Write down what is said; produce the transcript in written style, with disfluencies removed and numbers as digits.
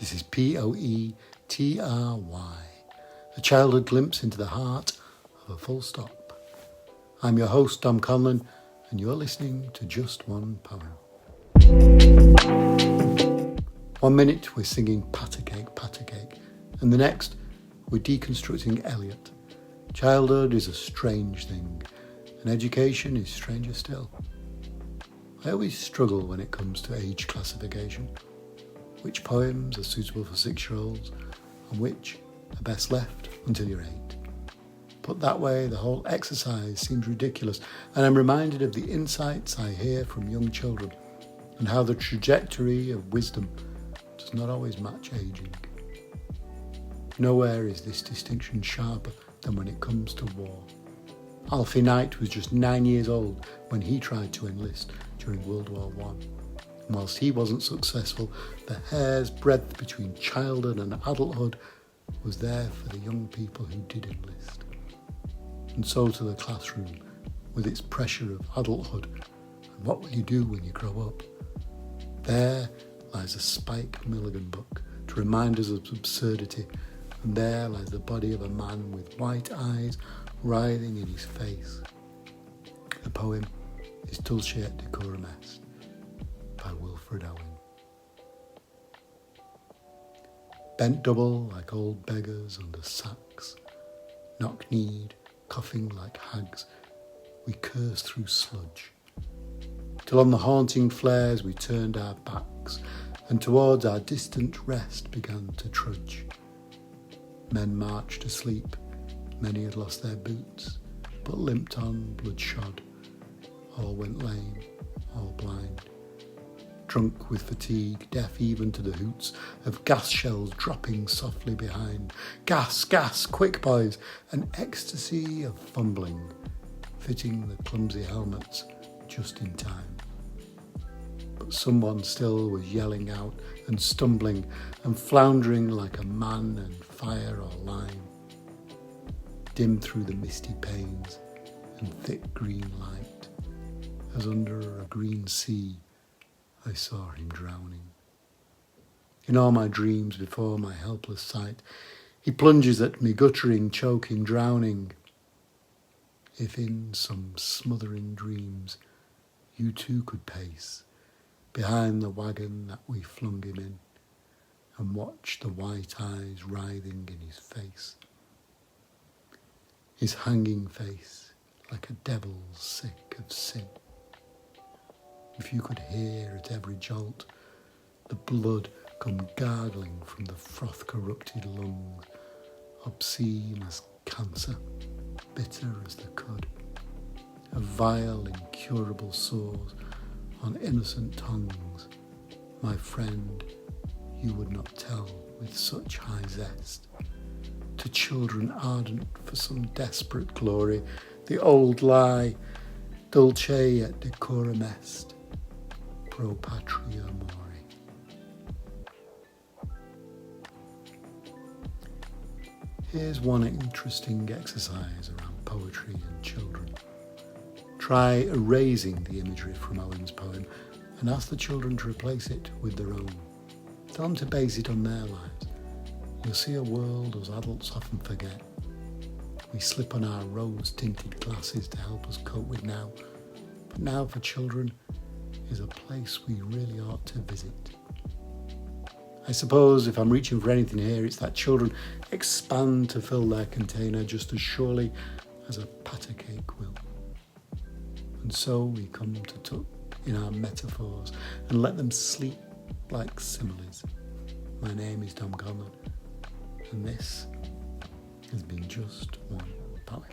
This is Poetry, a childhood glimpse into the heart of a full stop. I'm your host, Dom Conlon, and you're listening to Just One Poem. 1 minute we're singing Patter Cake, and the next we're deconstructing Eliot. Childhood is a strange thing, and education is stranger still. I always struggle when it comes to age classification. Which poems are suitable for 6-year-olds and which are best left until you're 8. Put that way, the whole exercise seems ridiculous, and I'm reminded of the insights I hear from young children and how the trajectory of wisdom does not always match aging. Nowhere is this distinction sharper than when it comes to war. Alfie Knight was just 9 years old when he tried to enlist during World War I. Whilst he wasn't successful, the hair's breadth between childhood and adulthood was there for the young people who did enlist. And so to the classroom, with its pressure of adulthood, and what will you do when you grow up? There lies a Spike Milligan book to remind us of absurdity, and there lies the body of a man with white eyes writhing in his face. The poem is Dulce et Decorum Est by Wilfred Owen. Bent double like old beggars under sacks, knock-kneed, coughing like hags, we cursed through sludge, till on the haunting flares we turned our backs, and towards our distant rest began to trudge. Men marched asleep, many had lost their boots, but limped on bloodshod. All went lame, all blind. Drunk with fatigue, deaf even to the hoots of gas shells dropping softly behind. Gas, gas, quick boys, an ecstasy of fumbling, fitting the clumsy helmets just in time. But someone still was yelling out and stumbling and floundering like a man in fire or lime. Dim through the misty panes and thick green light, as under a green sea, I saw him drowning. In all my dreams before my helpless sight, he plunges at me, guttering, choking, drowning. If in some smothering dreams you too could pace behind the wagon that we flung him in, and watch the white eyes writhing in his face, his hanging face like a devil sick of sin. If you could hear at every jolt the blood come gargling from the froth-corrupted lungs, obscene as cancer, bitter as the cud, of vile, incurable sores on innocent tongues, my friend, you would not tell with such high zest. To children ardent for some desperate glory, the old lie, Dulce et Decorum Est, pro patria mori. Here's one interesting exercise around poetry and children. Try erasing the imagery from Owen's poem and ask the children to replace it with their own. Tell them to base it on their lives. You'll see a world us adults often forget. We slip on our rose-tinted glasses to help us cope with now, but now for children is a place we really ought to visit. I suppose if I'm reaching for anything here, it's that children expand to fill their container just as surely as a patter cake will. And so we come to tuck in our metaphors and let them sleep like similes. My name is Dom Conlon, and this has been Just One Poem.